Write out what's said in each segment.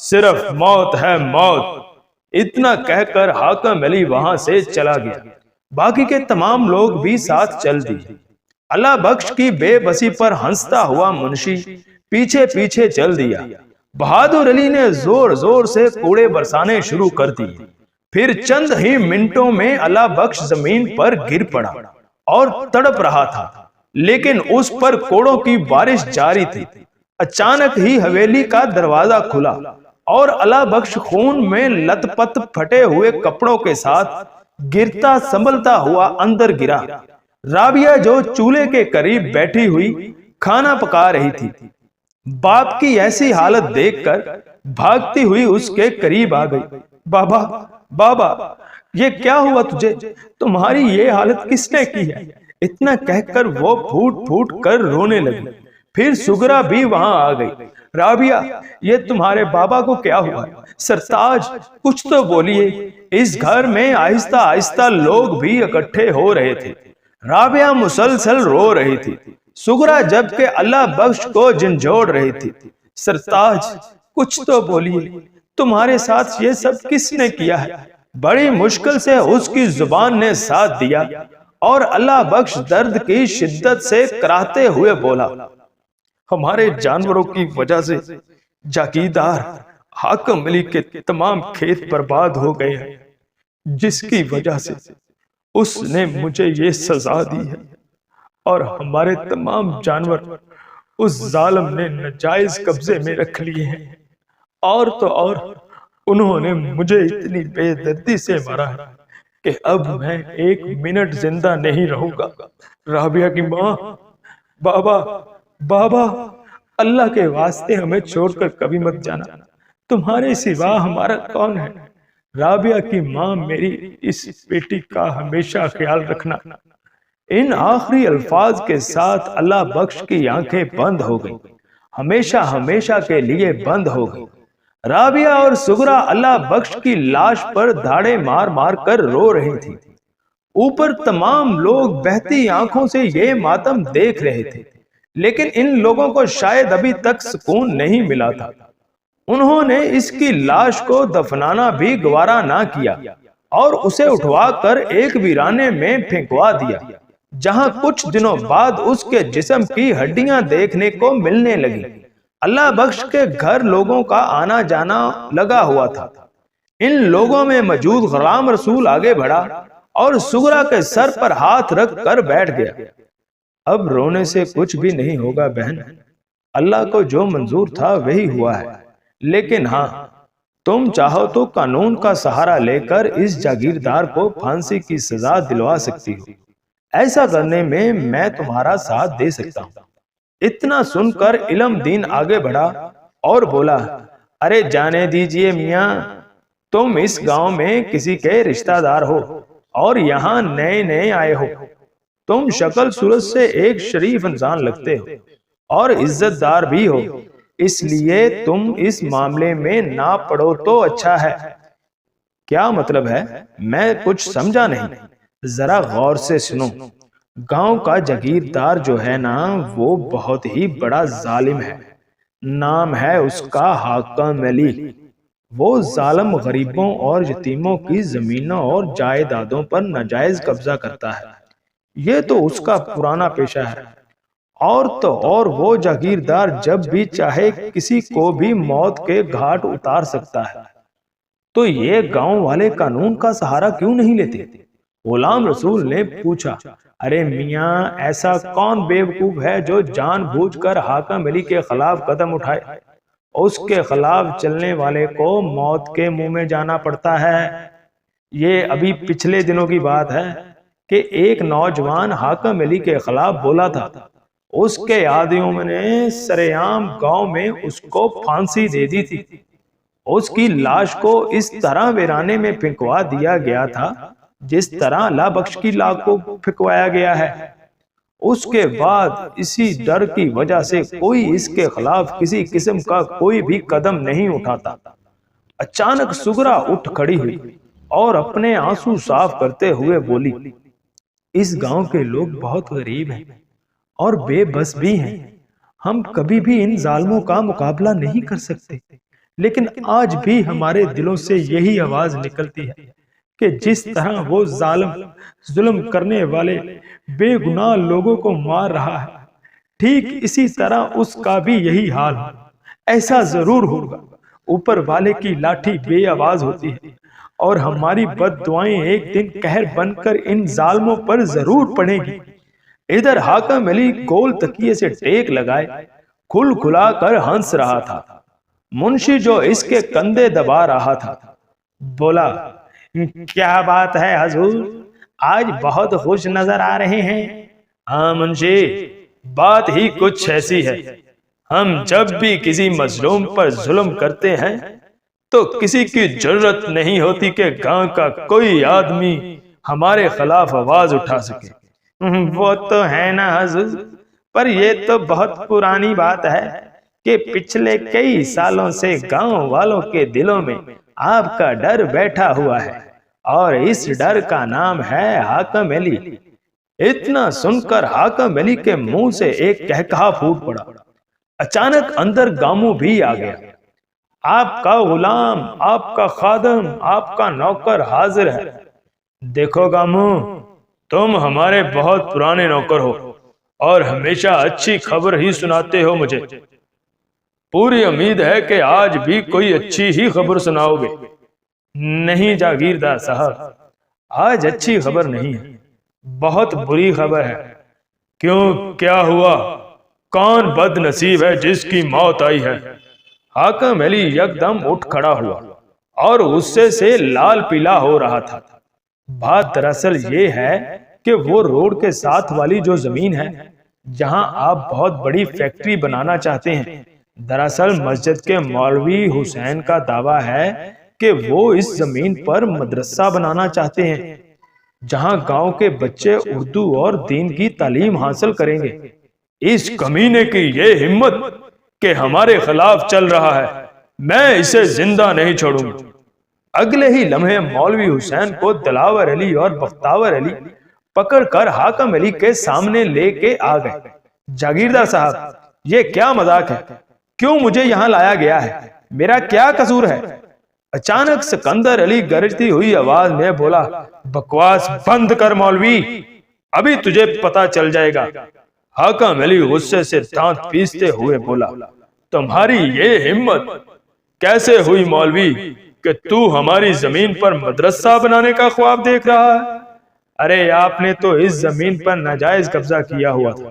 صرف موت ہے موت۔ اتنا کہہ کر حاکم علی وہاں سے چلا گیا۔ باقی کے تمام لوگ بھی ساتھ چل دیے۔ اللہ بخش کی بے بسی پر ہنستا ہوا منشی پیچھے پیچھے چل دیا۔ بہادر علی نے زور زور سے کوڑے برسانے شروع کر دیے۔ پھر چند ہی منٹوں میں اللہ بخش زمین پر گر پڑا اور تڑپ رہا تھا، لیکن اس پر کوڑوں کی بارش جاری تھی۔ اچانک ہی حویلی کا دروازہ کھلا اور اللہ بخش خون میں لت پت پھٹے ہوئے کپڑوں کے ساتھ گرتا سنبھلتا ہوا اندر گرا۔ رابعہ جو چولہے کے قریب بیٹھی ہوئی کھانا پکا رہی تھی، باپ کی ایسی حالت دیکھ کر بھاگتی ہوئی اس کے قریب آ گئی۔ بابا بابا، یہ کیا ہوا تجھے؟ تمہاری یہ حالت کس نے کی ہے؟ اتنا کہہ کر وہ پھوٹ پھوٹ کر رونے لگی۔ پھر سغرا بھی وہاں آ گئی۔ رابعہ، یہ تمہارے بابا کو کیا ہوا؟ سرتاج کچھ تو بولیے۔ اس گھر میں آہستہ آہستہ لوگ بھی اکٹھے ہو رہے تھے۔ رابعہ مسلسل رو رہی تھی، سغرا جبکہ اللہ بخش کو جھنجھوڑ رہی تھی۔ سرتاج کچھ تو بولیے، تمہارے ساتھ یہ سب کس نے کیا ہے؟ بڑی مشکل سے اس کی زبان نے ساتھ دیا اور اللہ بخش درد کی شدت سے کراہتے ہوئے بولا، ہمارے جانوروں کی وجہ سے جاگیردار حاکم علی کے تمام کھیت برباد ہو گئے ہیں، جس کی وجہ سے اس نے مجھے یہ سزا دی ہے، اور ہمارے تمام جانور اس ظالم نے ناجائز قبضے میں رکھ لیے ہیں، اور تو اور انہوں نے مجھے اتنی بے دردی سے مارا ہے کہ اب میں ایک منٹ زندہ نہیں رہوں گا۔ رابعہ کی ماں، بابا بابا، اللہ کے واسطے ہمیں چھوڑ کر کبھی مت جانا، تمہارے سوا ہمارا کون ہے؟ رابعہ کی ماں، میری اس بیٹی کا ہمیشہ خیال رکھنا۔ ان آخری الفاظ کے ساتھ اللہ بخش کی آنکھیں بند ہو گئی، ہمیشہ ہمیشہ کے لیے بند ہو گئی۔ رابعہ اور سغرا اللہ بخش کی لاش پر دھاڑے مار مار کر رو رہی تھی۔ اوپر تمام لوگ بہتی آنکھوں سے یہ ماتم دیکھ رہے تھے، لیکن ان لوگوں کو شاید ابھی تک سکون نہیں ملا تھا۔ انہوں نے اس کی لاش کو دفنانا بھی گوارا نہ کیا اور اسے اٹھوا کر ایک ویرانے میں پھینکوا دیا، جہاں کچھ دنوں بعد اس کے جسم کی ہڈیاں دیکھنے کو ملنے لگی۔ اللہ بخش کے گھر لوگوں کا آنا جانا لگا ہوا تھا۔ ان لوگوں میں موجود غلام رسول آگے بڑھا اور سغرا کے سر پر ہاتھ رکھ کر بیٹھ گیا۔ اب رونے سے کچھ بھی نہیں ہوگا بہن، اللہ کو جو منظور تھا وہی ہوا ہے، لیکن ہاں، تم چاہو تو قانون کا سہارا لے کر اس جاگیردار کو پھانسی کی سزا دلوا سکتی ہو۔ ایسا کرنے میں میں تمہارا ساتھ دے سکتا ہوں۔ اتنا سن کر علم دین آگے بڑھا اور بولا، ارے جانے دیجئے میاں، تم اس گاؤں میں کسی کے رشتہ دار ہو اور یہاں نئے نئے آئے ہو۔ تم شکل صورت سے ایک شریف انسان لگتے ہو اور عزت دار بھی ہو، اس لیے تم اس معاملے میں نہ پڑو تو اچھا ہے۔ کیا مطلب ہے؟ میں کچھ سمجھا نہیں، ذرا غور سے سنو۔ گاؤں کا جاگیردار جو ہے نا، وہ بہت ہی بڑا ظالم ہے، نام ہے اس کا حاکم علی۔ وہ ظالم غریبوں اور یتیموں کی زمینوں اور جائیدادوں پر ناجائز قبضہ کرتا ہے، یہ تو اس کا پرانا پیشہ ہے۔ اور تو اور وہ جاگیردار جب بھی چاہے کسی کو بھی موت کے گھاٹ اتار سکتا ہے، تو یہ گاؤں والے قانون کا سہارا کیوں نہیں لیتے؟ غلام رسول نے پوچھا، ارے میاں، ایسا کون بے وقوف ہے جو جان بوجھ کر حاکم علی کے خلاف قدم اٹھائے؟ اس کے خلاف چلنے والے کو موت کے منہ میں جانا پڑتا ہے۔ یہ ابھی پچھلے دنوں کی بات ہے کہ ایک نوجوان حاکم علی کے خلاف بولا تھا، اس کے عادیوں نے سرعام گاؤں میں اس کو پھانسی دے دی تھی۔ اس کی لاش کو اس طرح ویرانے میں پھینکوا دیا گیا تھا جس طرح اللہ بخش کی لاش کو پھینکوایا گیا ہے۔ اس کے بعد اسی ڈر کی وجہ سے کوئی اس کے خلاف کسی قسم کا کوئی بھی قدم نہیں اٹھاتا۔ اچانک سغرا اٹھ کھڑی ہوئی اور اپنے آنسو صاف کرتے ہوئے بولی، اس گاؤں کے لوگ بہت غریب ہیں اور بے بس بھی ہیں، ہم کبھی بھی ان ظالموں کا مقابلہ نہیں کر سکتے، لیکن آج بھی ہمارے دلوں سے یہی آواز نکلتی ہے کہ جس طرح وہ ظلم کرنے والے بے گناہ لوگوں کو مار رہا ہے، ٹھیک اسی طرح اس کا بھی یہی حال ہے۔ ایسا ضرور ہوگا، اوپر والے کی لاٹھی بے آواز ہوتی ہے اور ہماری بد دعائیں ایک دن قہر بن کر ان ظالموں پر ضرور پڑیں گی۔ ادھر حاکم علی گول تکیے سے ٹیک لگائے کھل کھلا کر ہنس رہا تھا۔ منشی جو اس کے کندھے دبا رہا تھا بولا، کیا بات ہے حضور، آج بہت خوش نظر آ رہے ہیں۔ ہاں منشی، بات ہی کچھ ایسی ہے، ہم جب بھی کسی مظلوم پر ظلم کرتے ہیں تو کسی کی جرت نہیں ہوتی کہ گاؤں کا کوئی آدمی ہمارے خلاف آواز اٹھا سکے۔ وہ تو ہے نا حضور، پر یہ تو بہت پرانی بات ہے کہ پچھلے کئی سالوں سے گاؤں والوں کے دلوں میں آپ کا ڈر بیٹھا ہوا ہے، اور اس ڈر کا نام ہے حاکم علی۔ اتنا سن کر حاکم علی کے منہ سے ایک کہکہا پھوٹ پڑا۔ اچانک اندر گامو بھی آ گیا۔ آپ کا غلام، آپ کا خادم، آپ کا نوکر حاضر ہے۔ دیکھو گامو، تم ہمارے بہت پرانے نوکر ہو اور ہمیشہ اچھی خبر ہی سناتے ہو مجھے۔ پوری امید ہے کہ آج بھی کوئی اچھی ہی خبر سناؤ گے۔ نہیں جاگیردار صاحب، آج اچھی خبر نہیں ہے، بہت بری خبر ہے۔ کیوں، کیا ہوا؟ کون بد نصیب ہے جس کی موت آئی ہے؟ حاکم علی یکدم اٹھ کھڑا ہوا اور غصے سے لال پیلا ہو رہا تھا۔ بات دراصل یہ ہے کہ وہ روڈ کے ساتھ والی جو زمین ہے جہاں آپ بہت بڑی فیکٹری بنانا چاہتے ہیں، دراصل مسجد کے مولوی حسین کا دعویٰ ہے کہ وہ اس زمین پر مدرسہ بنانا چاہتے ہیں جہاں گاؤں کے بچے اردو اور دین کی تعلیم حاصل کریں گے۔ اس کمینے کی یہ ہمت کہ ہمارے خلاف چل رہا ہے، میں اسے زندہ نہیں چھوڑوں گا۔ اگلے ہی لمحے مولوی حسین کو دلاور علی اور بختاور علی پکڑ کر حاکم علی کے سامنے لے کے آ گئے۔ جاگیردار صاحب، یہ کیا مذاق ہے؟ کیوں مجھے یہاں لایا گیا ہے؟ میرا کیا قصور ہے؟ اچانک سکندر علی گرجتی ہوئی آواز میں بولا، بکواس بند کر مولوی، ابھی تجھے پتا چل جائے گا۔ حاکم علی غصے سے دانت پیستے ہوئے بولا، تمہاری یہ ہمت کیسے ہوئی مولوی کہ تو ہماری زمین پر مدرسہ بنانے کا خواب دیکھ رہا ہے؟ ارے آپ نے تو اس زمین پر ناجائز قبضہ کیا ہوا تھا،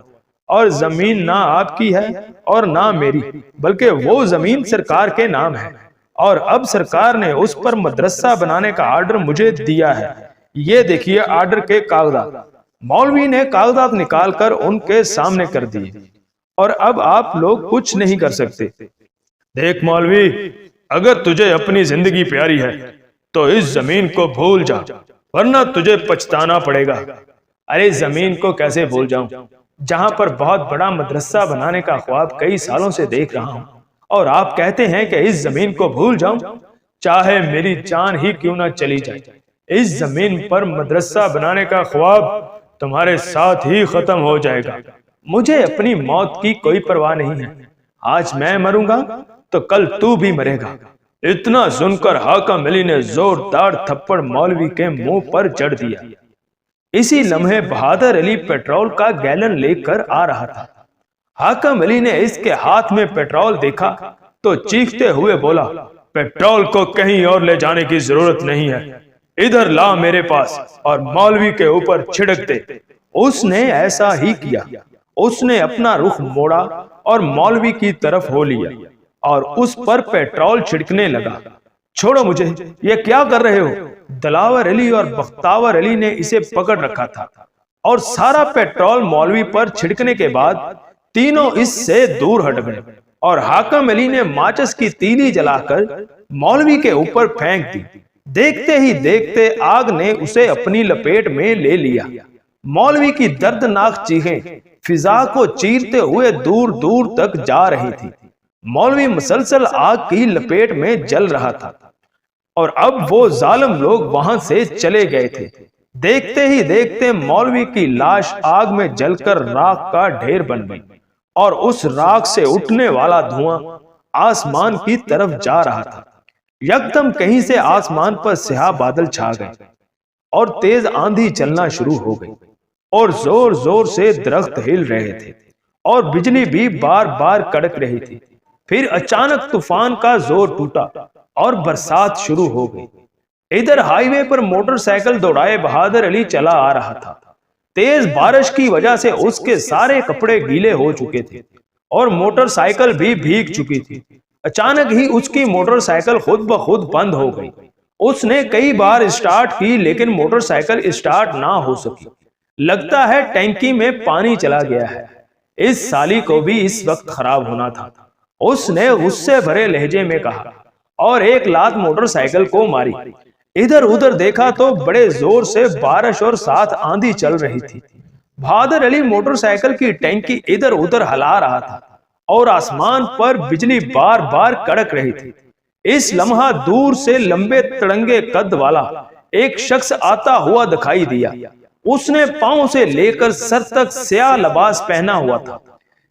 اور زمین نہ آپ کی ہے اور نہ میری، بلکہ وہ زمین سرکار کے نام ہے، اور اب سرکار نے اس پر مدرسہ بنانے کا آرڈر مجھے دیا ہے۔ یہ دیکھیے آرڈر کے کاغذات۔ مولوی نے کاغذات نکال کر ان کے سامنے کر دیے، اور اب آپ لوگ کچھ نہیں کر سکتے۔ دیکھ مولوی، اگر تجھے اپنی زندگی پیاری ہے تو اس زمین کو بھول جا، ورنہ تجھے پچھتانا پڑے گا۔ ارے زمین کو کیسے بھول جاؤں جہاں پر بہت بڑا مدرسہ بنانے کا خواب کئی سالوں سے دیکھ رہا ہوں، اور آپ کہتے ہیں کہ اس زمین کو بھول جاؤں؟ چاہے میری جان ہی کیوں نہ چلی جائے، اس زمین پر مدرسہ بنانے کا خواب تمہارے ساتھ ہی ختم ہو جائے گا۔ مجھے اپنی موت کی کوئی پرواہ نہیں ہے، آج میں مروں گا تو کل تو بھی مرے گا۔ اتنا سن کر حاکم علی نے زوردار تھپڑ مولوی کے منہ پر جڑ دیا۔ اسی لمحے بہادر علی پیٹرول کا گیلن لے کر آ رہا تھا۔ حاکم علی نے اس کے ہاتھ میں پیٹرول دیکھا تو چیختے ہوئے بولا، پیٹرول کو کہیں اور لے جانے کی ضرورت نہیں ہے، ادھر لا میرے پاس اور مولوی کے اوپر چھڑک دے۔ اس نے ایسا ہی کیا۔ اس نے اپنا رخ موڑا اور مولوی کی طرف ہو لیا اور اس پر پیٹرول چھڑکنے لگا۔ چھوڑو مجھے، یہ کیا کر رہے ہو؟ دلاور علی اور بختاور علی نے اسے پکڑ رکھا تھا، اور سارا پیٹرول مولوی پر چھڑکنے کے بعد تینوں اس سے دور ہٹ گئے، اور حاکم علی نے ماچس کی تیلی جلا کر مولوی کے اوپر پھینک دی۔ دیکھتے ہی دیکھتے آگ نے اسے اپنی لپیٹ میں لے لیا۔ مولوی کی دردناک چیخیں فضا کو چیرتے ہوئے دور دور تک جا رہی تھی۔ مولوی مسلسل آگ کی لپیٹ میں جل رہا تھا، اور اب وہ ظالم لوگ وہاں سے چلے گئے تھے۔ دیکھتے ہی دیکھتے مولوی کی لاش آگ میں جل کر راکھ کا ڈھیر بن گئی، اور اس راکھ سے اٹھنے والا دھواں آسمان کی طرف جا رہا تھا۔ یکدم کہیں سے آسمان پر سیاہ بادل چھا گئے اور تیز آندھی چلنا شروع ہو گئی اور زور زور سے درخت ہل رہے تھے اور بجلی بھی بار بار کڑک رہی تھی۔ پھر اچانک طوفان کا زور ٹوٹا اور برسات شروع ہو گئی۔ ادھر ہائی وے پر موٹر سائیکل دوڑائے بہادر علی چلا آ رہا تھا۔ تیز بارش کی وجہ سے اس کے سارے کپڑے گیلے ہو چکے تھے اور موٹر سائیکل بھی بھیگ چکی تھی۔ اچانک ہی اس کی موٹر سائیکل خود بخود بند ہو گئی۔ اس نے کئی بار اسٹارٹ کی لیکن موٹر سائیکل اسٹارٹ نہ ہو سکی۔ لگتا ہے ٹینکی میں پانی چلا گیا ہے۔ اس سالی کو بھی اس وقت خراب ہونا تھا، اس نے غصے بھرے لہجے میں کہا اور ایک لات موٹر سائیکل کو ماری۔ ادھر ادھر دیکھا تو بڑے زور سے بارش اور ساتھ آندھی چل رہی تھی۔ بہادر علی موٹر سائیکل کی ٹینکی ادھر ادھر ہلا رہا تھا اور آسمان پر بجلی بار بار کڑک رہی تھی۔ اس لمحہ دور سے لمبے تڑنگے قد والا ایک شخص آتا ہوا دکھائی دیا۔ اس نے پاؤں سے لے کر سر تک سیاہ لباس پہنا ہوا تھا،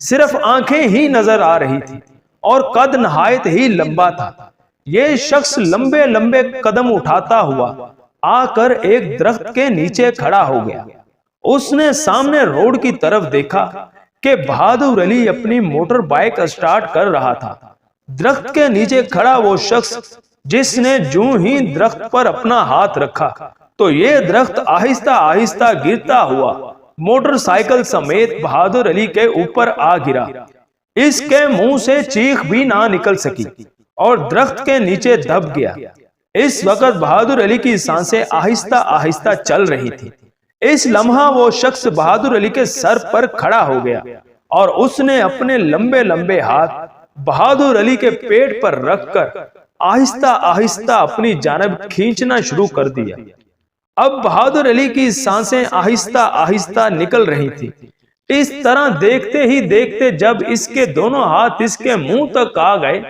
صرف آنکھیں ہی نظر آ رہی تھی اور قد نہایت ہی لمبا تھا۔ یہ شخص لمبے لمبے قدم اٹھاتا ہوا آ کر ایک درخت کے نیچے کھڑا ہو گیا۔ اس نے سامنے روڈ کی طرف دیکھا کہ بہادر علی اپنی موٹر بائیک اسٹارٹ کر رہا تھا۔ درخت کے نیچے کھڑا وہ شخص جس نے جو ہی درخت پر اپنا ہاتھ رکھا تو یہ درخت آہستہ آہستہ گرتا ہوا موٹر سائیکل سمیت بہادر علی کے اوپر آ گرا۔ اس کے منہ سے چیخ بھی نہ نکل سکی اور درخت کے نیچے دب گیا۔ اس وقت بہادر علی کی سانسیں آہستہ آہستہ چل رہی تھی۔ اس لمحہ وہ شخص بہادر علی کے سر پر کھڑا ہو گیا اور اس نے اپنے لمبے لمبے ہاتھ بہادر علی کے پیٹ پر رکھ کر آہستہ آہستہ اپنی جانب کھینچنا شروع کر دیا۔ اب بہادر علی کی سانسیں آہستہ آہستہ نکل رہی تھی۔ اس طرح دیکھتے ہی دیکھتے جب اس کے دونوں ہاتھ اس کے منہ تک آ گئے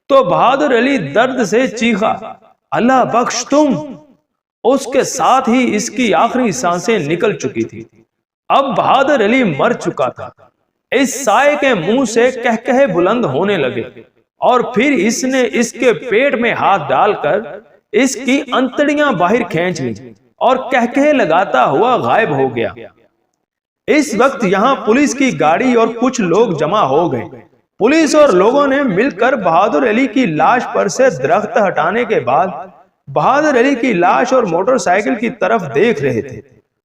تو بہادر علی درد سے چیخا، اللہ بخش تم۔ اس کے ساتھ ہی اس کی آخری سانسیں نکل چکی تھی۔ اب بہادر علی مر چکا تھا۔ اس سائے کے منہ سے کہکہے بلند ہونے لگے اور پھر اس نے اس کے پیٹ میں ہاتھ ڈال کر اس کی انتڑیاں باہر کھینچ لی اور کہکہے لگاتا ہوا غائب ہو گیا۔ اس وقت یہاں پولیس کی گاڑی اور کچھ لوگ جمع ہو گئے۔ پولیس اور لوگوں نے مل کر بہادر علی کی لاش پر سے درخت ہٹانے کے بعد بہادر علی کی لاش اور موٹر سائیکل کی طرف دیکھ رہے تھے۔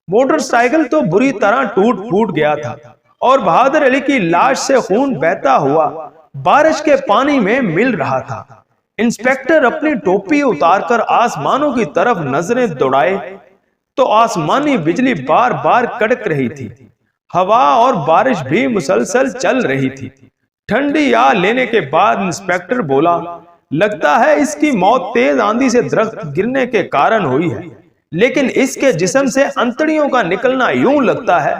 موٹر سائیکل تو بری طرح ٹوٹ پھوٹ گیا تھا اور بہادر علی کی لاش سے خون بہتا ہوا بارش کے پانی میں مل رہا تھا۔ انسپیکٹر اپنی ٹوپی اتار کر آسمانوں کی طرف نظریں دوڑائے تو آسمانی بجلی بار بار کڑک رہی تھی۔ ہوا اور بارش بھی مسلسل چل رہی تھی۔ ٹھنڈی آ لینے کے بعد انسپیکٹر بولا، لگتا ہے اس کی موت تیز آندھی سے درخت گرنے کے کارن ہوئی ہے، لیکن اس کے جسم سے انتڑیوں کا نکلنا یوں لگتا ہے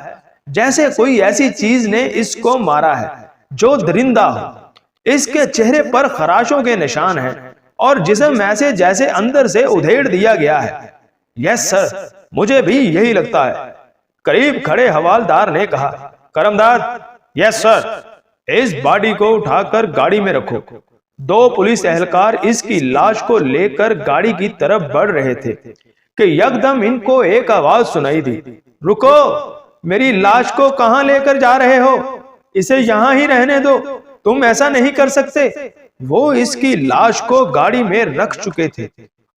جیسے کوئی ایسی چیز نے اس کو مارا ہے جو درندہ ہو۔ اس کے چہرے پر خراشوں کے نشان ہیں اور جسم ایسے جیسے اندر سے ادھیڑ دیا گیا ہے۔ یس سر، مجھے بھی یہی لگتا ہے، قریب کھڑے حوالدار نے کہا۔ کرمدار، یس سر، اس باڈی کو اٹھا کر گاڑی میں رکھو۔ دو پولیس اہلکار اس کی لاش کو لے کر گاڑی کی طرف بڑھ رہے تھے کہ یکدم ان کو ایک آواز سنائی دی، رکو، میری لاش کو کہاں لے کر جا رہے ہو؟ اسے یہاں ہی رہنے دو، تم ایسا نہیں کر سکتے۔ وہ اس کی لاش کو گاڑی میں رکھ چکے تھے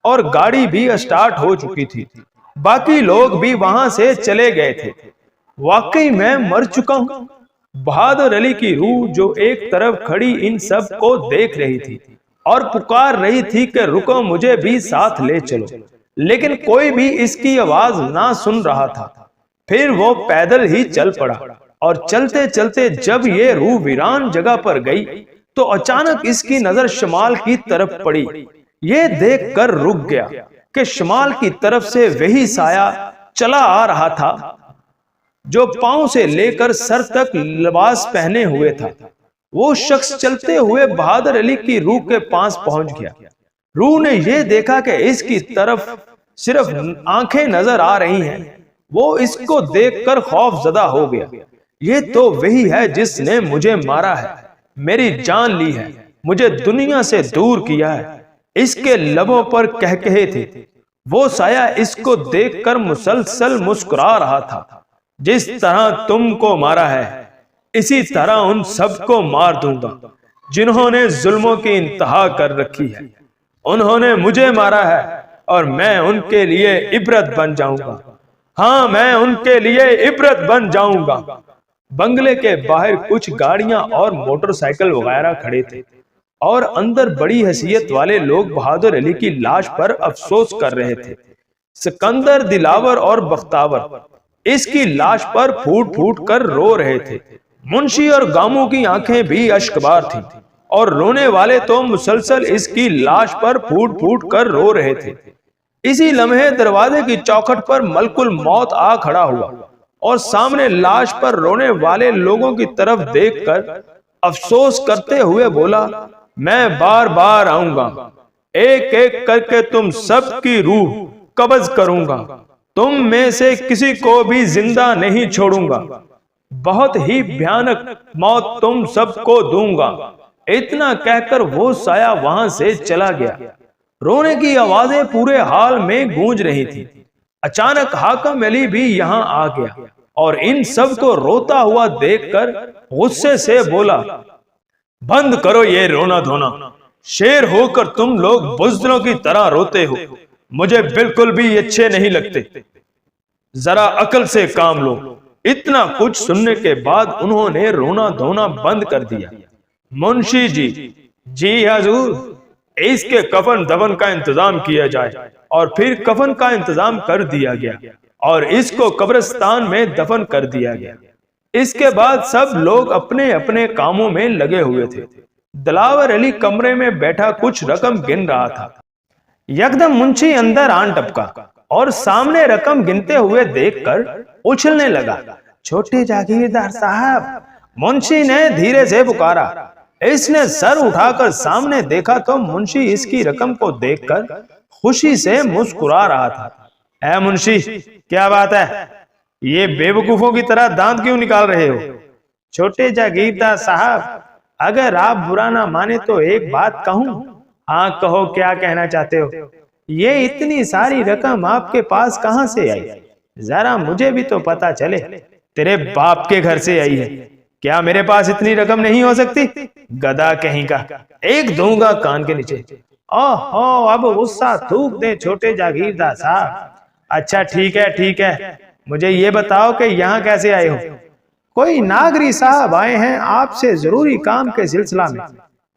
اور گاڑی بھی اسٹارٹ ہو چکی تھی۔ باقی لوگ بھی وہاں سے چلے گئے تھے۔ واقعی میں مر چکا ہوں۔ بہادر علی کی روح جو ایک طرف کھڑی ان سب کو دیکھ رہی تھی اور پکار رہی تھی کہ رکو، مجھے بھی ساتھ لے چلو، لیکن کوئی بھی اس کی آواز نہ سن رہا تھا۔ پھر وہ پیدل ہی چل پڑا اور چلتے چلتے جب یہ روح ویران جگہ پر گئی تو اچانک اس کی نظر شمال کی طرف پڑی۔ یہ دیکھ کر رک گیا کہ شمال کی طرف سے وہی سایہ چلا آ رہا تھا جو پاؤں سے لے کر سر تک لباس پہنے ہوئے تھا۔ وہ شخص چلتے ہوئے بہادر علی کی روح کے پاس پہنچ گیا۔ روح نے یہ دیکھا کہ اس کی طرف صرف آنکھیں نظر آ رہی ہیں۔ وہ اس کو دیکھ کر خوف زدہ ہو گیا۔ یہ تو وہی ہے جس نے مجھے مارا ہے، میری جان لی ہے، مجھے دنیا سے دور کیا ہے۔ اس کے لبوں پر کہکہے تھے۔ وہ سایہ اس کو دیکھ کر مسلسل مسکرا رہا تھا۔ جس طرح تم کو مارا ہے اسی طرح ان سب کو مار دوں گا جنہوں نے ظلموں کی انتہا کر رکھی ہے۔ انہوں نے مجھے مارا ہے اور میں ان کے لیے عبرت بن جاؤں گا۔ ہاں، میں ان کے لیے عبرت بن جاؤں گا۔ بنگلے کے باہر کچھ گاڑیاں اور موٹر سائیکل وغیرہ کھڑے تھے اور اندر بڑی حیثیت والے لوگ بہادر علی کی لاش پر افسوس کر رہے تھے۔ سکندر، دلاور اور بختاور اس کی لاش پر پھوٹ پھوٹ کر رو رہے تھے۔ منشی اور گاموں کی آنکھیں بھی اشکبار تھیں اور رونے والے تو مسلسل اس کی لاش پر پھوٹ پھوٹ کر رو رہے تھے۔ اسی لمحے دروازے کی چوکھٹ پر ملک الموت آ کھڑا ہوا اور سامنے لاش پر رونے والے لوگوں کی طرف دیکھ کر افسوس کرتے ہوئے بولا، میں بار بار آؤں گا، ایک ایک کر کے تم سب کی روح قبض کروں گا، تم میں سے کسی کو بھی زندہ نہیں چھوڑوں گا، بہت ہی بھیانک موت تم سب کو دوں گا۔ اتنا کہہ کر وہ سایہ وہاں سے چلا گیا۔ رونے کی آوازیں پورے حال میں گونج رہی تھی۔ اچانک حاکم علی بھی یہاں آ گیا اور ان سب کو روتا ہوا دیکھ کر غصے سے بولا، بند کرو یہ رونا دھونا، شیر ہو کر تم لوگ بزدلوں کی طرح روتے ہو، مجھے بالکل بھی اچھے نہیں لگتے، ذرا عقل سے کام لو۔ اتنا کچھ سننے کے بعد انہوں نے رونا دھونا بند کر دیا۔ منشی جی حضور، اس کے کفن دفن کا انتظام کیا جائے۔ اور پھر کفن کا انتظام کر دیا گیا اور اس کو قبرستان میں دفن کر دیا گیا۔ اس کے بعد سب لوگ اپنے اپنے کاموں میں لگے ہوئے تھے۔ دلاور علی کمرے میں بیٹھا کچھ رقم گن رہا تھا۔ یکدم منشی اندر آن ٹپکا اور سامنے رقم گنتے ہوئے دیکھ کر اچھلنے لگا، چھوٹے جاگیردار صاحب، منشی نے دھیرے سے پکارا۔ اس نے سر اٹھا کر سامنے دیکھا تو منشی اس کی رقم کو دیکھ کر خوشی سے مسکرا رہا تھا۔ اے منشی، کیا بات ہے؟ یہ بے وقوفوں کی طرح دانت کیوں نکال رہے ہو؟ چھوٹے جاگیردار صاحب، اگر آپ برا نہ مانے تو ایک بات کہوں؟ ہاں کہو، کیا کہنا چاہتے ہو؟ یہ اتنی ساری رقم آپ کے پاس کہاں سے آئی؟ ذرا مجھے بھی تو پتا چلے۔ تیرے باپ کے گھر سے آئی ہے، کیا میرے پاس اتنی رقم نہیں ہو سکتی؟ گدھا کہیں کا، ایک دوں گا کان کے نیچے۔ اوہ، اب غصہ تھوک دے چھوٹے جاگیردار صاحب۔ اچھا ٹھیک ہے، مجھے یہ بتاؤ کہ یہاں کیسے آئے ہو؟ کوئی ناگری صاحب آئے ہیں آپ سے ضروری کام کے سلسلہ میں۔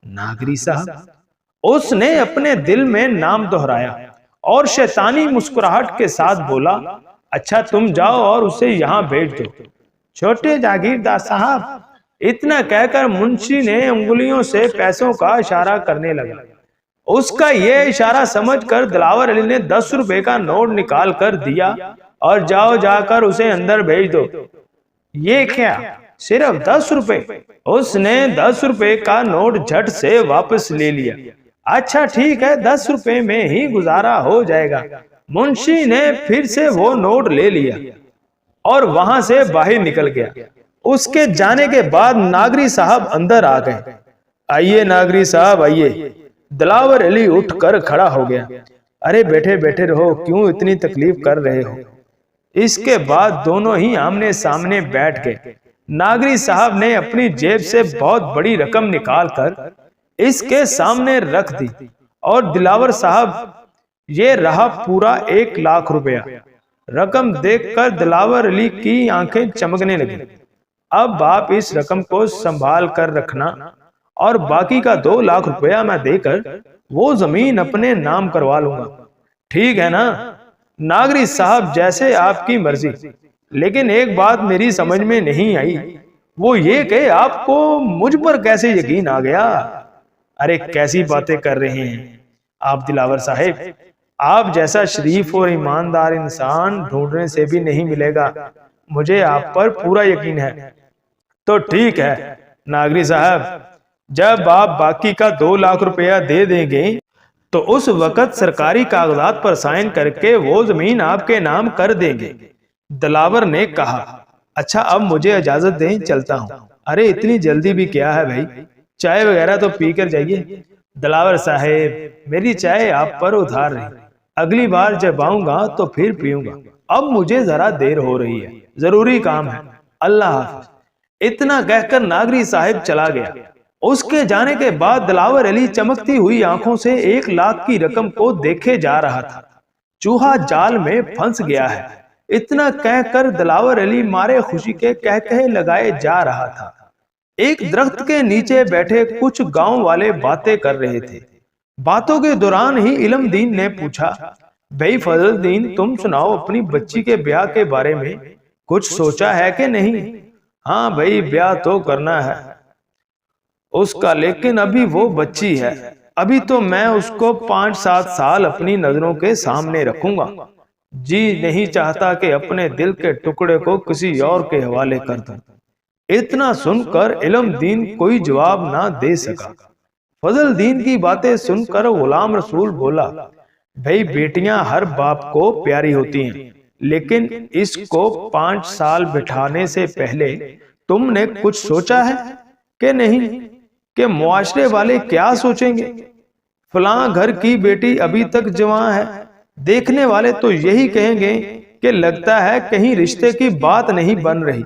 ناگری صاحب؟ اس نے اپنے دل میں نام دہرایا اور شیطانی مسکراہٹ کے ساتھ بولا، اچھا تم جاؤ اور اسے یہاں بھیج دو۔ چھوٹے جاگیردار صاحب، اتنا کہہ کر منشی نے انگلیوں سے پیسوں کا اشارہ کرنے لگا۔ اس کا یہ اشارہ سمجھ کر دلاور علی نے 10 روپے کا نوٹ نکال کر دیا اور جاؤ، جا کر اسے اندر بھیج دو۔ یہ کیا، صرف 10 روپے؟ اس نے 10 روپے کا نوٹ جھٹ سے واپس لے لیا۔ اچھا ٹھیک ہے، 10 روپے میں ہی گزارا ہو جائے گا۔ منشی نے پھر سے وہ نوٹ لے لیا اور وہاں سے باہر نکل گیا۔ اس کے جانے کے بعد ناگری صاحب اندر آ گئے۔ آئیے ناگری صاحب آئیے۔ دلاور علی اٹھ کر کھڑا ہو گیا۔ ارے بیٹھے رہو، کیوں اتنی تکلیف کر رہے ہو؟ اس کے بعد دونوں ہی آمنے سامنے بیٹھ گئے۔ ناگری صاحب نے اپنی جیب سے بہت بڑی رقم نکال کر اس کے سامنے رکھ دی اور دلاور صاحب، یہ رہا پورا 1 لاکھ روپیہ۔ رقم دیکھ کر دلاور علی کی آنکھیں چمکنے لگی۔ اب آپ اس رقم کو سنبھال کر رکھنا اور باقی کا 2 لاکھ روپیہ میں دے کر وہ زمین اپنے نام کروا لوں گا، ٹھیک ہے نا؟ ناگری صاحب، جیسے آپ کی مرضی، لیکن ایک بات میری سمجھ میں نہیں آئی، وہ یہ کہ آپ کو مجھ پر کیسے یقین آ گیا؟ ارے کیسی باتیں کر رہے ہیں آپ دلاور صاحب، آپ جیسا شریف اور ایماندار انسان ڈھونڈنے سے بھی نہیں ملے گا، مجھے آپ پر پورا یقین ہے۔ تو ٹھیک ہے ناگری صاحب، جب آپ باقی کا 2 لاکھ روپیہ دے دیں گے تو اس وقت سرکاری کاغذات پر سائن کر کے وہ زمین آپ کے نام کر دیں گے۔ دلاور نے کہا، اچھا اب مجھے اجازت دیں، چلتا ہوں۔ ارے اتنی جلدی بھی کیا ہے بھائی، چائے وغیرہ تو پی کر جائیے۔ دلاور صاحب میری چائے آپ پر ادھار رہی، اگلی بار جب آؤں گا تو پھر پیوں گا، اب مجھے ذرا دیر ہو رہی ہے، ضروری کام ہے، اللہ حافظ۔ اتنا کہہ کر ناگری صاحب چلا گیا۔ اس کے جانے کے بعد دلاور علی چمکتی ہوئی آنکھوں سے 1,00,000 کی رقم کو دیکھے جا رہا تھا۔ چوہا جال میں پھنس گیا ہے، اتنا کہہ کر دلاور علی مارے خوشی کے کہکہے لگائے جا رہا تھا۔ ایک درخت کے نیچے بیٹھے کچھ گاؤں والے باتیں کر رہے تھے۔ باتوں کے دوران ہی علم دین نے پوچھا، بھائی فضل دین تم سناؤ، اپنی بچی کے بیاہ کے بارے میں کچھ سوچا ہے کہ نہیں؟ ہاں بھائی بیاہ تو کرنا ہے اس کا، لیکن ابھی وہ بچی ہے، ابھی تو میں اس کو 5-7 سال اپنی نظروں کے سامنے رکھوں گا، جی نہیں چاہتا کہ اپنے دل کے ٹکڑے کو کسی اور کے حوالے کر دوں۔ اتنا سن کر علم دین کوئی جواب نہ دے سکا۔ فضل دین کی باتیں سن کر غلام رسول بولا، بھائی بیٹیاں ہر باپ کو پیاری ہوتی ہیں، لیکن اس کو 5 سال بٹھانے سے پہلے تم نے کچھ سوچا ہے کہ نہیں کہ معاشرے والے کیا سوچیں گے؟ فلاں گھر کی بیٹی ابھی تک جوان ہے، دیکھنے والے تو یہی کہیں گے کہ لگتا ہے کہیں رشتے کی بات نہیں بن رہی،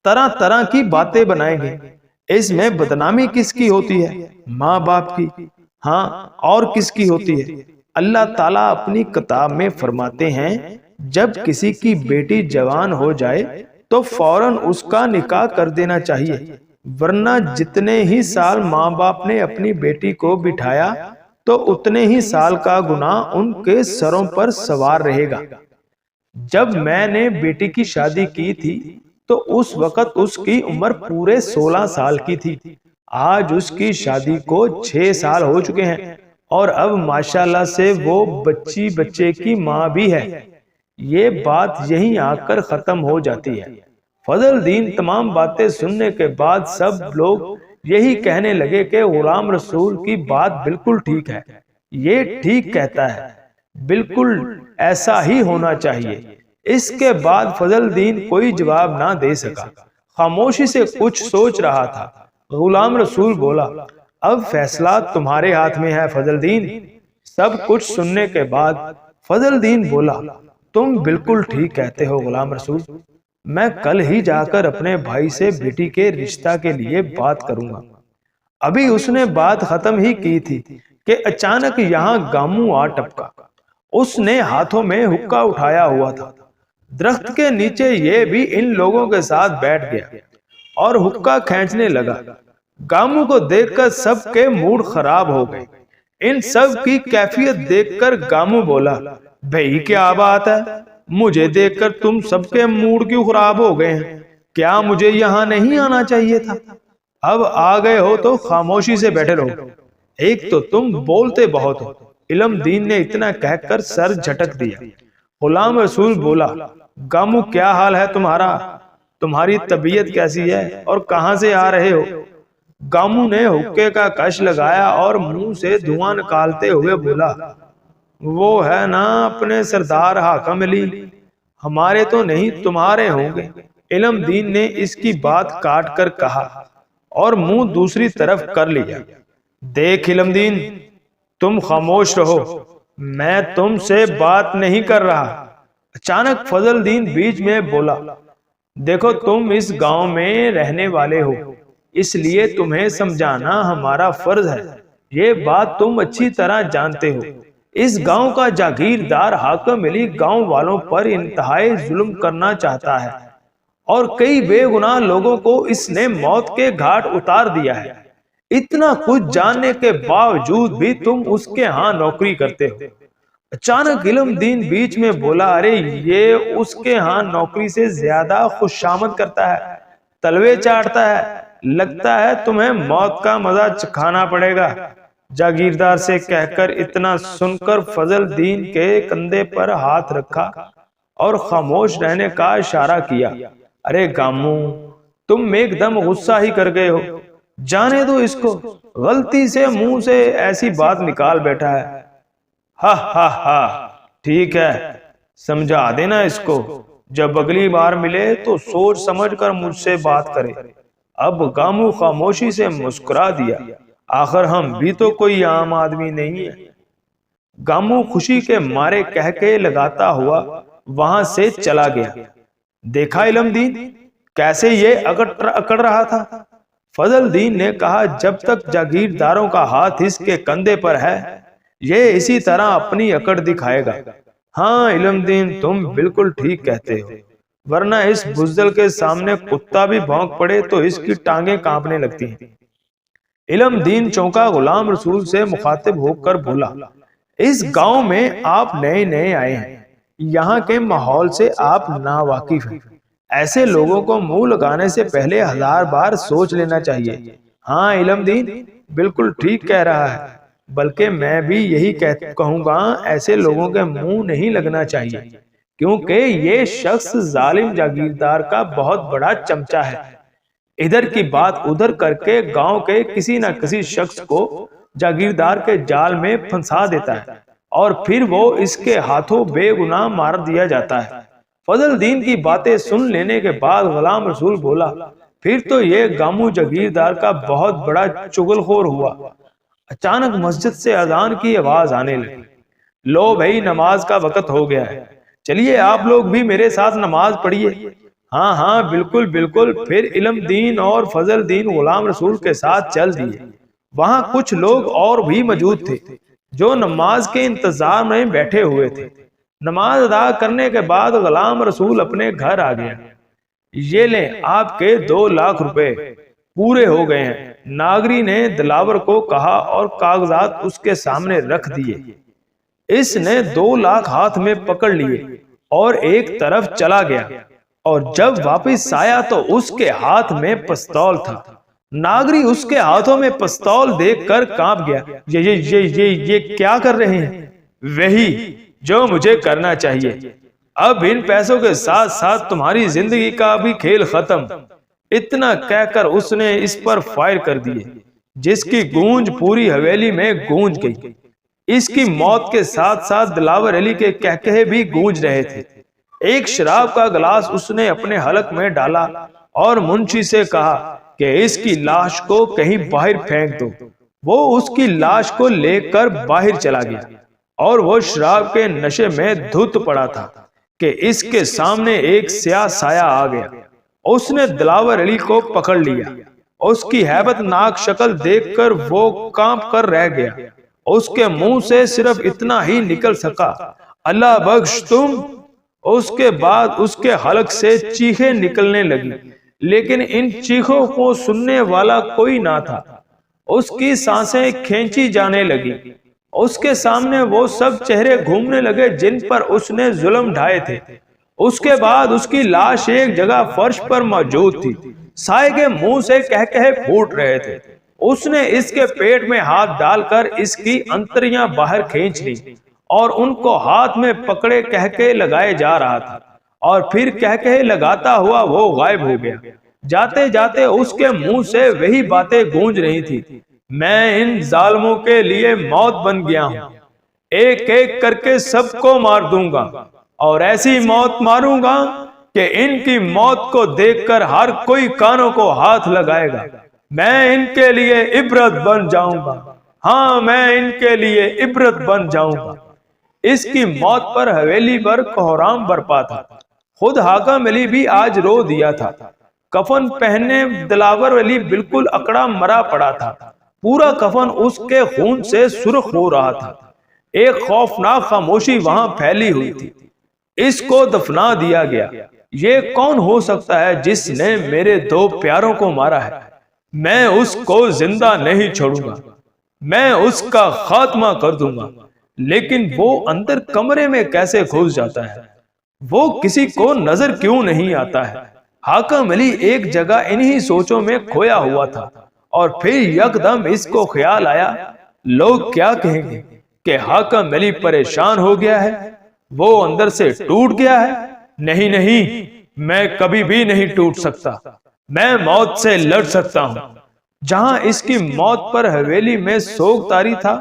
طرح طرح کی باتیں بنائیں گے۔ اس میں بدنامی کس کی ہوتی ہے؟ ماں باپ کی، ہاں اور کس کی ہوتی ہے؟ اللہ تعالیٰ اپنی کتاب میں فرماتے ہیں، جب کسی کی بیٹی جوان ہو جائے تو فوراً اس کا نکاح کر دینا چاہیے، ورنہ جتنے ہی سال ماں باپ نے اپنی بیٹی کو بٹھایا تو اتنے ہی سال کا گناہ ان کے سروں پر سوار رہے گا۔ جب میں نے بیٹی کی شادی کی تھی تو اس وقت اس کی عمر پورے 16 سال کی تھی، آج اس کی شادی کو 6 سال ہو چکے ہیں اور اب ماشاءاللہ سے وہ بچے کی ماں بھی ہے۔ یہ بات یہیں آ کر ختم ہو جاتی ہے۔ فضل دین تمام باتیں سننے کے بعد سب لوگ یہی کہنے لگے کہ غلام رسول کی بات بالکل ٹھیک ہے، یہ ٹھیک کہتا ہے، بالکل ایسا ہی ہونا چاہیے۔ اس کے بعد فضل دین کوئی جواب نہ دے سکا، خاموشی سے کچھ سوچ رہا تھا۔ غلام رسول بولا، اب فیصلہ تمہارے ہاتھ میں ہے فضل دین۔ سب کچھ سننے کے بعد فضل دین بولا، تم بالکل ٹھیک کہتے ہو غلام رسول، میں کل ہی جا کر اپنے بھائی سے بیٹی کے رشتہ کے لیے بات کروں گا۔ ابھی اس نے بات ختم ہی کی تھی کہ اچانک یہاں گامو آ ٹپکا۔ اس نے ہاتھوں میں حقہ اٹھایا ہوا تھا، درخت کے نیچے یہ بھی ان لوگوں کے ساتھ بیٹھ گیا اور حقہ کھینچنے لگا۔ گامو کو دیکھ کر سب کے موڈ خراب ہو گئے۔ ان سب کی کیفیت دیکھ کر گامو بولا، بھئی کیا بات ہے، مجھے دیکھ کر تم سب کے موڈ کیوں خراب ہو گئے ہیں؟ کیا مجھے یہاں نہیں آنا چاہیے تھا؟ اب آ گئے ہو تو خاموشی سے بیٹھے رہو، ایک تو تم بولتے بہت ہو۔ علم دین نے اتنا کہہ کر سر جھٹک دیا۔ غلام رسول بولا، گامو کیا حال ہے تمہارا؟ تمہاری طبیعت کیسی ہے اور کہاں سے آ رہے ہو؟ گامو نے حقے کا کش لگایا اور منہ سے دھواں نکالتے ہوئے بولا، وہ ہے نا اپنے سردار حاکم علی، ہمارے تو نہیں تمہارے ہوں گے۔ علم دین نے اس کی بات کاٹ کر کہا اور منہ دوسری طرف کر لیا۔ دیکھ علم دین، تم خاموش رہو، میں تم سے بات نہیں کر رہا۔ اچانک فضل دین بیچ میں بولا، دیکھو تم اس گاؤں میں رہنے والے ہو، اس لیے تمہیں سمجھانا ہمارا فرض ہے۔ یہ بات تم اچھی طرح جانتے ہو، اس گاؤں کا جاگیردار حاکم علی گاؤں والوں پر انتہائی ظلم کرنا چاہتا ہے اور کئی بے گناہ لوگوں کو اس نے موت کے گھاٹ اتار دیا ہے۔ اتنا کچھ جاننے کے باوجود بھی تم اس کے ہاں نوکری کرتے ہو۔ اچانک علم دین بیچ میں بولا، ارے یہ اس کے ہاں نوکری سے زیادہ خوشامد کرتا ہے، تلوے چاٹتا ہے، لگتا ہے تمہیں موت کا مزہ چکھانا پڑے گا۔ جاگیردار سے کہہ کر اتنا سن کر فضل دین کے کندھے پر ہاتھ رکھا اور خاموش رہنے کا اشارہ کیا۔ ارے گامو، تم ایک دم غصہ ہی کر گئے ہو، جانے دو اس کو، غلطی سے منہ سے ایسی بات نکال بیٹھا ہے۔ ہا ہا ہا، ٹھیک ہے، سمجھا دینا اس کو، جب اگلی بار ملے تو سوچ سمجھ کر مجھ سے بات کرے۔ اب گامو خاموشی سے مسکرا دیا، آخر ہم بھی تو کوئی عام آدمی نہیں ہے۔ گامو خوشی کے مارے کہہ کے لگاتا ہوا وہاں سے چلا گیا۔ دیکھا علم دین کیسے یہ اکڑ رہا تھا؟ فضل دین نے کہا، جب تک جاگیرداروں کا ہاتھ اس کے کندھے پر ہے یہ اسی طرح اپنی اکڑ دکھائے گا۔ ہاں علم دین تم بالکل ٹھیک کہتے ہو، ورنہ اس بزدل کے سامنے کتا بھی بھونک پڑے تو اس کی ٹانگیں کانپنے لگتی ہیں۔ علم دین چونکا غلام رسول سے مخاطب ہو کر بولا، اس گاؤں میں آپ نئے آئے ہیں، یہاں کے ماحول سے آپ ناواقف ہیں، ایسے لوگوں کو منہ لگانے سے پہلے 1000 بار سوچ لینا چاہیے۔ ہاں علم دین بالکل ٹھیک کہہ رہا ہے، بلکہ میں بھی یہی کہوں گا، ایسے لوگوں کے منہ نہیں لگنا چاہیے، کیونکہ یہ شخص ظالم جاگیردار کا بہت بڑا چمچہ ہے، ادھر کی بات ادھر کر کے گاؤں کے کسی نہ کسی شخص کو جاگیردار کے جال میں پھنسا دیتا ہے اور پھر وہ اس کے ہاتھوں بے گناہ مار دیا جاتا ہے۔ فضل دین کی باتیں سن لینے کے بعد غلام رسول بولا، پھر تو یہ گامو جاگیردار کا بہت بڑا چغل خور ہوا۔ اچانک مسجد سے اذان کی آواز آنے لگی، لو بھائی نماز کا وقت ہو گیا ہے، چلیے آپ لوگ بھی میرے ساتھ نماز پڑھیے۔ ہاں بالکل۔ پھر علم دین اور فضل دین غلام رسول کے ساتھ چل دیے۔ وہاں کچھ لوگ اور بھی موجود تھے جو نماز کے انتظار میں بیٹھے ہوئے تھے۔ نماز ادا کرنے کے بعد غلام رسول اپنے گھر آ گیا۔ یہ لیں آپ کے 2 لاکھ روپے پورے ہو گئے ہیں، ناگری نے دلاور کو کہا اور کاغذات اس کے سامنے رکھ دیے۔ اس نے 2 لاکھ ہاتھ میں پکڑ لیے اور ایک طرف چلا گیا، اور جب واپس آیا تو اس کے ہاتھ میں پستول تھا۔ ناگری اس کے ہاتھوں میں پستول دیکھ کر کانپ گیا۔ یہ کیا کر رہے ہیں؟ وہی جو مجھے کرنا چاہیے، اب ان پیسوں کے ساتھ ساتھ تمہاری زندگی کا بھی کھیل ختم۔ اتنا کہہ کر اس نے اس پر فائر کر دیے، جس کی گونج پوری حویلی میں گونج گئی۔ اس کی موت کے ساتھ ساتھ دلاور علی کے کہکہے بھی گونج رہے تھے۔ ایک شراب کا گلاس اس نے اپنے حلق میں ڈالا اور منشی سے کہا کہ اس کی لاش کو کہیں باہر پھینک دو۔ وہ اس کی لاش کو لے کر باہر چلا گیا اور وہ شراب کے نشے میں دھت پڑا تھا کہ اس کے سامنے ایک سیاہ سایہ آ گیا۔ اس نے دلاور علی کو پکڑ لیا، اس کی ہیبت ناک شکل دیکھ کر وہ کانپ کر رہ گیا۔ اس کے منہ سے صرف اتنا ہی نکل سکا، اللہ بخش تم۔ اس کے بعد اس کے حلق سے چیخیں نکلنے لگی، لیکن ان چیخوں کو سننے والا کوئی نہ تھا۔ اس کی سانسیں کھینچی جانے لگی۔ اس کے سامنے وہ سب چہرے گھومنے لگے جن پر اس نے ظلم ڈھائے تھے۔ اس کے بعد اس کی لاش ایک جگہ فرش پر موجود تھی، سائے کے منہ سے کہکہے پھوٹ رہے تھے۔ اس نے اس کے پیٹ میں ہاتھ ڈال کر اس کی انتریاں باہر کھینچ لی اور ان کو ہاتھ میں پکڑے کہکہے لگائے جا رہا تھا، اور پھر کہکہے لگاتا ہوا وہ غائب ہو گیا۔ جاتے جاتے اس کے منہ سے وہی باتیں گونج رہی تھی، میں ان ظالموں کے لیے موت بن گیا ہوں، ایک ایک کر کے سب کو مار دوں گا، اور ایسی موت ماروں گا کہ ان کی موت کو دیکھ کر ہر کوئی کانوں کو ہاتھ لگائے گا۔ میں ان کے لیے عبرت بن جاؤں گا، ہاں میں ان کے لیے عبرت بن جاؤں گا۔ اس کی موت پر حویلی پر کوہرام برپا تھا۔ خود حاکم علی بھی آج رو دیا تھا۔ کفن پہنے دلاور علی بالکل اکڑا مرا پڑا تھا، پورا کفن اس کے خون سے سرخ ہو رہا تھا۔ ایک خوفناک خاموشی وہاں پھیلی ہوئی تھی۔ اس کو دفنا دیا گیا۔ یہ کون ہو سکتا ہے جس نے میرے 2 پیاروں کو مارا ہے؟ میں اس کو زندہ نہیں چھوڑوں گا، میں اس کا خاتمہ کر دوں گا۔ لیکن وہ اندر کمرے میں کیسے گھس جاتا ہے؟ وہ کسی کو نظر کیوں نہیں آتا ہے؟ حاکم علی ایک جگہ انہی سوچوں میں کھویا ہوا تھا، اور پھر یکدم اس کو خیال آیا، لوگ کیا کہیں گے کہ حاکم علی پریشان ہو گیا ہے، وہ اندر سے ٹوٹ گیا ہے۔ نہیں، میں کبھی بھی نہیں ٹوٹ سکتا، میں موت سے لڑ سکتا ہوں۔ جہاں اس کی موت پر حویلی میں سوگ طاری تھا،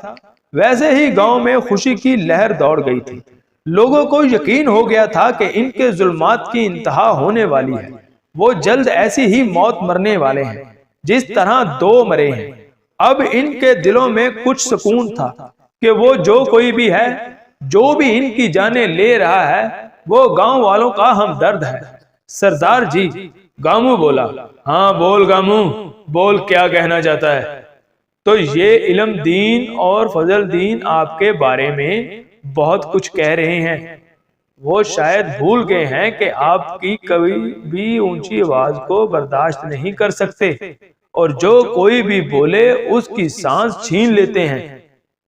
ویسے ہی گاؤں میں خوشی کی لہر دوڑ گئی تھی۔ لوگوں کو یقین ہو گیا تھا کہ ان کے ظلمات کی انتہا ہونے والی ہے۔ وہ جلد ایسی ہی موت مرنے والے ہیں جس طرح دو مرے ہیں۔ اب ان کے دلوں میں کچھ سکون تھا کہ وہ جو کوئی بھی ہے، جو بھی ان کی جانیں لے رہا ہے، وہ گاؤں والوں کا ہمدرد ہے۔ سردار جی، گامو بولا۔ ہاں بول گامو، بول کیا کہنا چاہتا ہے؟ تو یہ علم دین اور فضل دین آپ کے بارے میں بہت کچھ کہہ رہے ہیں۔ وہ شاید بھول گئے ہیں کہ آپ کی کبھی بھی اونچی آواز کو برداشت نہیں کر سکتے، اور جو کوئی بھی بولے اس کی سانس چھین لیتے ہیں۔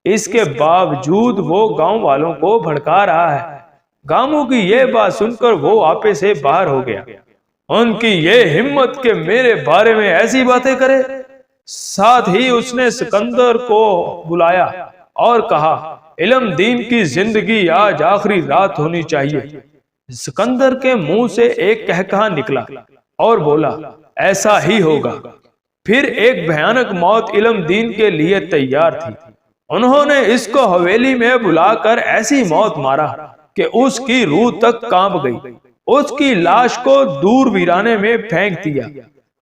اس کے باوجود وہ گاؤں والوں کو بھڑکا رہا ہے۔ گامو کی یہ بات سن کر وہ آپے سے باہر ہو گیا۔ ان کی یہ ہمت کہ میرے بارے میں ایسی باتیں کرے۔ ساتھ ہی اس نے سکندر کو بلایا اور کہا، علم دین کی زندگی آج آخری رات ہونی چاہیے۔ سکندر کے منہ سے ایک کہکہا نکلا اور بولا، ایسا ہی ہوگا۔ پھر ایک بھیانک موت علم دین کے لیے تیار تھی۔ انہوں نے اس کو حویلی میں بلا کر ایسی موت مارا کہ اس کی روح تک کانپ گئی۔ اس کی لاش کو دور ویرانے میں پھینک دیا،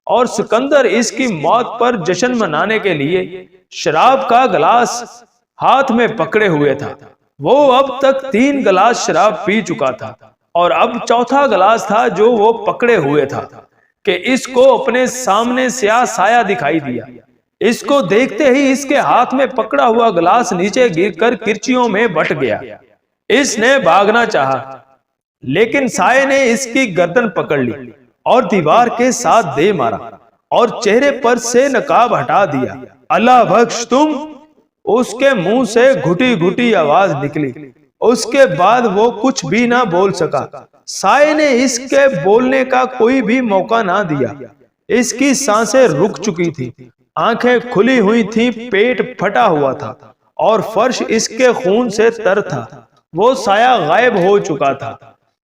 اور سکندر اس کی موت پر جشن منانے کے لیے شراب کا گلاس ہاتھ میں پکڑے ہوئے تھا۔ وہ اب تک 3 گلاس شراب پی چکا تھا، اور اب چوتھا گلاس تھا جو وہ پکڑے ہوئے تھا کہ اس کو اپنے سامنے سیاہ سایہ دکھائی دیا۔ اس کو دیکھتے ہی اس کے ہاتھ میں پکڑا ہوا گلاس نیچے گر کر کرچیوں میں بٹ گیا۔ اس نے بھاگنا چاہا، لیکن سائے نے اس کی گردن پکڑ لی اور دیوار کے ساتھ دے مارا اور چہرے پر سے نقاب ہٹا دیا۔ اللہ بخش تم! اس کے منہ سے گھٹی گھٹی آواز نکلی۔ اس کے بعد وہ کچھ بھی نہ بول سکا۔ سائے نے اس کے بولنے کا کوئی بھی موقع نہ دیا۔ اس کی سانسیں رک چکی تھی، آنکھیں کھلی ہوئی تھی، پیٹ پھٹا ہوا تھا اور فرش اس کے خون سے تر تھا۔ وہ سایہ غائب ہو چکا تھا۔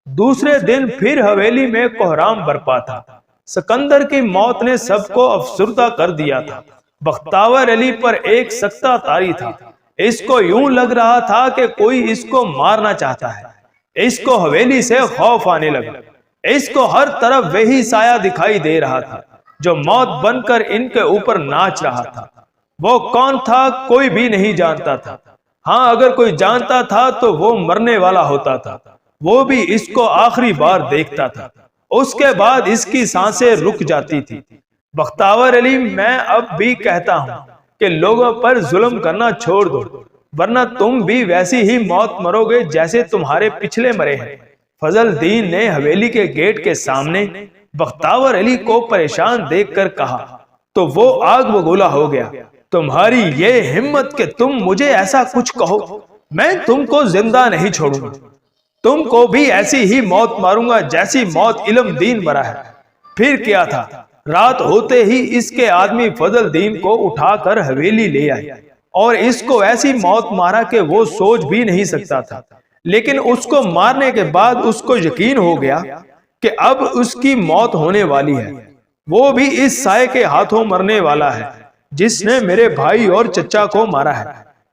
دوسرے دن پھر حویلی میں کوہرام برپا تھا۔ سکندر کی موت نے سب کو افسردہ کر دیا تھا۔ بختیار علی پر ایک سکتہ طاری تھا۔ اس کو یوں لگ رہا تھا کہ کوئی اس کو مارنا چاہتا ہے۔ اس کو حویلی سے خوف آنے لگا۔ اس کو ہر طرف وہی سایہ دکھائی دے رہا تھا جو موت بن کر ان کے اوپر ناچ رہا تھا۔ وہ کون تھا کوئی بھی نہیں جانتا تھا۔ ہاں اگر کوئی جانتا تھا تو وہ مرنے والا ہوتا تھا۔ وہ بھی اس کو آخری بار دیکھتا تھا۔ اس کے بعد اس کی سانسیں رک جاتی تھی۔ بختیار علی، میں اب بھی کہتا ہوں کہ لوگوں پر ظلم کرنا چھوڑ دو، ورنہ تم بھی ویسی ہی موت مرو گے جیسے تمہارے پچھلے مرے ہیں۔ فضل دین نے حویلی کے گیٹ کے سامنے بختیار علی کو پریشان دیکھ کر کہا تو وہ آگ بگولا ہو گیا، تمہاری یہ ہمت کہ تم مجھے ایسا کچھ کہو، میں تم کو زندہ نہیں چھوڑوں گا، تم کو بھی ایسی ہی موت ماروں گا جیسی موت علم دین مرا ہے۔ پھر کیا تھا، رات ہوتے ہی اس کے آدمی فضل دین کو اٹھا کر حویلی لے آئے اور اس کو ایسی موت مارا کہ وہ سوچ بھی نہیں سکتا تھا۔ لیکن اس کو مارنے کے بعد اس کو یقین ہو گیا کہ اب اس کی موت ہونے والی ہے۔ وہ بھی اس سائے کے ہاتھوں مرنے والا ہے جس نے میرے بھائی اور چچا کو مارا ہے۔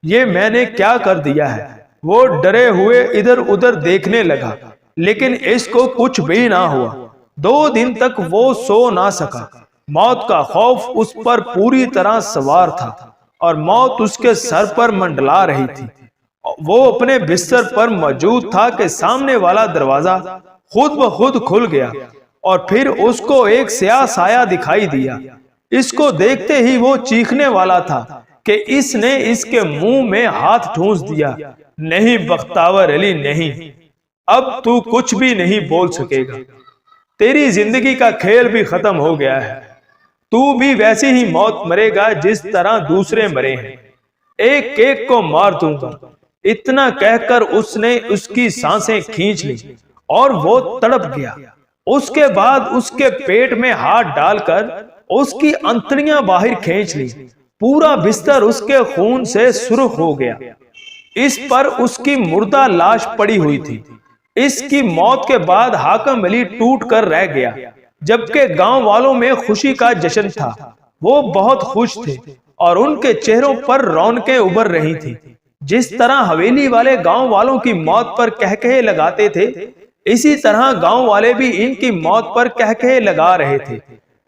یہ میں نے کیا کر دیا ہے؟ وہ ڈرے ہوئے ادھر ادھر دیکھنے لگا، لیکن اس کو کچھ بھی نہ ہوا۔ 2 دن تک وہ سو نہ سکا۔ موت کا خوف اس پر پوری طرح سوار تھا اور موت اس کے سر پر منڈلا رہی تھی۔ وہ اپنے بستر پر موجود تھا کہ سامنے والا دروازہ خود بخود کھل گیا اور پھر اس کو ایک سیاہ سایہ دکھائی دیا۔ اس کو دیکھتے ہی وہ چیخنے والا تھا کہ اس نے اس کے منہ میں ہاتھ ٹھونس دیا۔ نہیں بختیار علی، نہیں، اب تو کچھ بھی نہیں بول سکے گا۔ تیری زندگی کا کھیل بھی ختم ہو گیا ہے۔ تو بھی ویسی ہی موت مرے گا جس طرح دوسرے مرے ہیں۔ ایک ایک کو مار دوں گا۔ اتنا کہہ کر اس نے اس کی سانسیں کھینچ لی اور وہ تڑپ گیا۔ اس کے بعد اس کے پیٹ میں ہاتھ ڈال کر اس کی انتڑیاں باہر کھینچ لی۔ پورا بستر اس کے خون سے سرخ ہو گیا۔ اس پر اس کی مردہ لاش پڑی ہوئی تھی۔ اس کی موت کے بعد حاکم علی ٹوٹ کر رہ گیا، جبکہ گاؤں والوں میں خوشی کا جشن تھا۔ وہ بہت خوش تھے اور ان کے چہروں پر رونقیں ابھر رہی تھی۔ جس طرح حویلی والے گاؤں والوں کی موت پر کہکہے لگاتے تھے، اسی طرح گاؤں والے بھی ان کی موت پر کہکہے لگا رہے تھے۔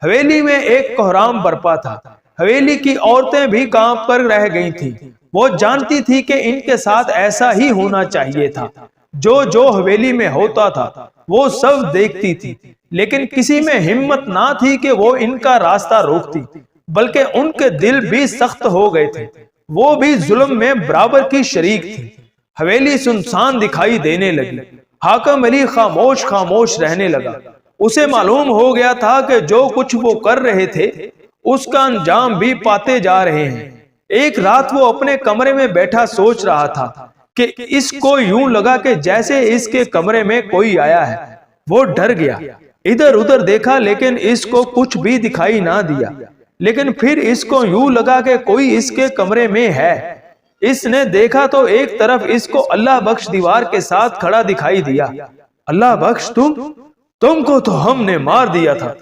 حویلی میں ایک کوہرام برپا تھا۔ حویلی کی عورتیں بھی کانپ کر رہ گئی تھیں۔ وہ جانتی تھی کہ ان کے ساتھ ایسا ہی ہونا چاہیے تھا۔ جو حویلی میں ہوتا تھا وہ سب دیکھتی تھی، لیکن کسی میں ہمت نہ تھی کہ وہ ان کا راستہ روکتی، بلکہ ان کے دل بھی سخت ہو گئے تھے۔ وہ بھی ظلم میں برابر کی شریک تھی۔ حویلی سنسان دکھائی دینے لگی۔ حاکم علی خاموش خاموش رہنے لگا۔ اسے معلوم ہو گیا تھا کہ جو کچھ وہ کر رہے تھے اس کا انجام بھی پاتے جا رہے ہیں۔ ایک رات وہ اپنے کمرے میں بیٹھا سوچ رہا تھا کہ اس کو یوں لگا کہ جیسے اس کے کمرے میں کوئی آیا ہے۔ وہ ڈر گیا، ادھر ادھر دیکھا لیکن اس کو کچھ بھی دکھائی نہ دیا۔ لیکن پھر اس کو یوں لگا کہ کوئی اس کے کمرے میں ہے۔ اس نے دیکھا تو ایک طرف اس کو اللہ بخش دیوار کے ساتھ کھڑا دکھائی دیا۔ اللہ بخش، تم کو تو ہم نے مار دیا تھا،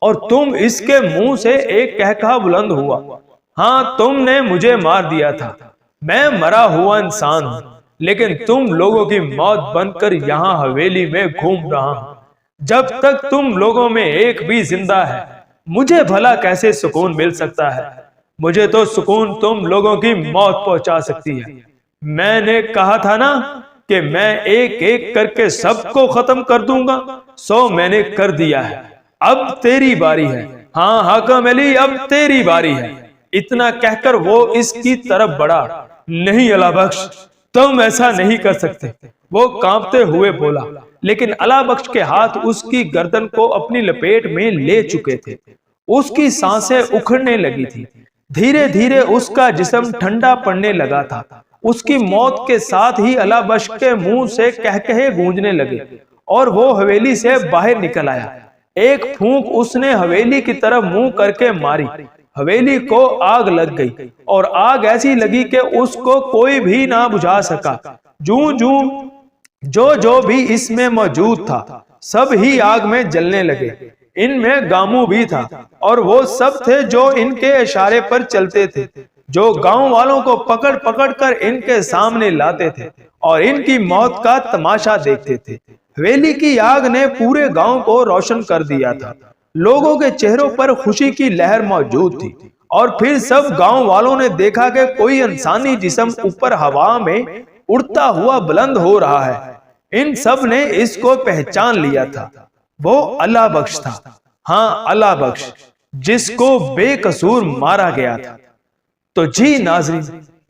اور تم اس کے منہ سے ایک کہکہا بلند ہوا، ہاں تم نے مجھے مار دیا تھا، میں مرا ہوا انسان ہوں، لیکن تم لوگوں کی موت بن کر یہاں حویلی میں گھوم رہا ہوں۔ جب تک تم لوگوں میں ایک بھی زندہ ہے مجھے بھلا کیسے سکون مل سکتا ہے؟ مجھے تو سکون تم لوگوں کی موت پہنچا سکتی ہے۔ میں نے کہا تھا نا کہ میں ایک ایک کر کے سب کو ختم کر دوں گا، سو میں نے کر دیا ہے، اب تیری باری ہے۔ ہاں حاکم علی، اب تیری باری ہے۔ اتنا کہہ کر وہ اس کی طرف بڑھا۔ نہیں اللہ بخش، تم ایسا نہیں کر سکتے، وہ کانپتے ہوئے بولا۔ لیکن اللہ بخش کے ہاتھ اس کی گردن کو اپنی لپیٹ میں لے چکے تھے۔ اس کی سانسیں اکھڑنے لگی تھی۔ دھیرے دھیرے اس کا جسم ٹھنڈا پڑنے لگا تھا۔ اس کی موت کے ساتھ ہی اللہ بخش کے منہ سے کہکہے گونجنے لگے اور وہ حویلی سے باہر نکل آیا۔ ایک پھونک اس نے حویلی کی طرف منہ کر کے ماری۔ حویلی کو آگ لگ گئی، اور آگ ایسی لگی کہ اس کو کوئی بھی نہ بجھا سکا۔ جو بھی اس میں موجود تھا سب ہی آگ میں جلنے لگے۔ ان میں گامو بھی تھا، اور وہ سب تھے جو ان کے اشارے پر چلتے تھے، جو گاؤں والوں کو پکڑ پکڑ کر ان کے سامنے لاتے تھے اور ان کی موت کا تماشا دیکھتے تھے۔ حویلی کی آگ نے پورے گاؤں کو روشن کر دیا تھا۔ لوگوں کے چہروں پر خوشی کی لہر موجود تھی، اور پھر سب گاؤں والوں نے دیکھا کہ کوئی انسانی جسم اوپر ہوا میں اڑتا ہوا بلند ہو رہا ہے۔ ان سب نے اس کو پہچان لیا تھا، وہ اللہ بخش تھا۔ ہاں اللہ بخش، جس کو بے قصور مارا گیا تھا۔ تو جی ناظرین،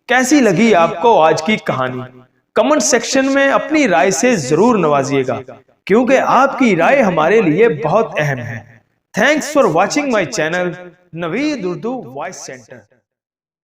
کیسی لگی آپ کو آج کی کہانی؟ کمنٹ سیکشن میں اپنی رائے سے ضرور نوازیے گا، کیونکہ آپ کی رائے ہمارے لیے بہت اہم ہے۔ Thanks for watching my channel Naveed Urdu voice centre.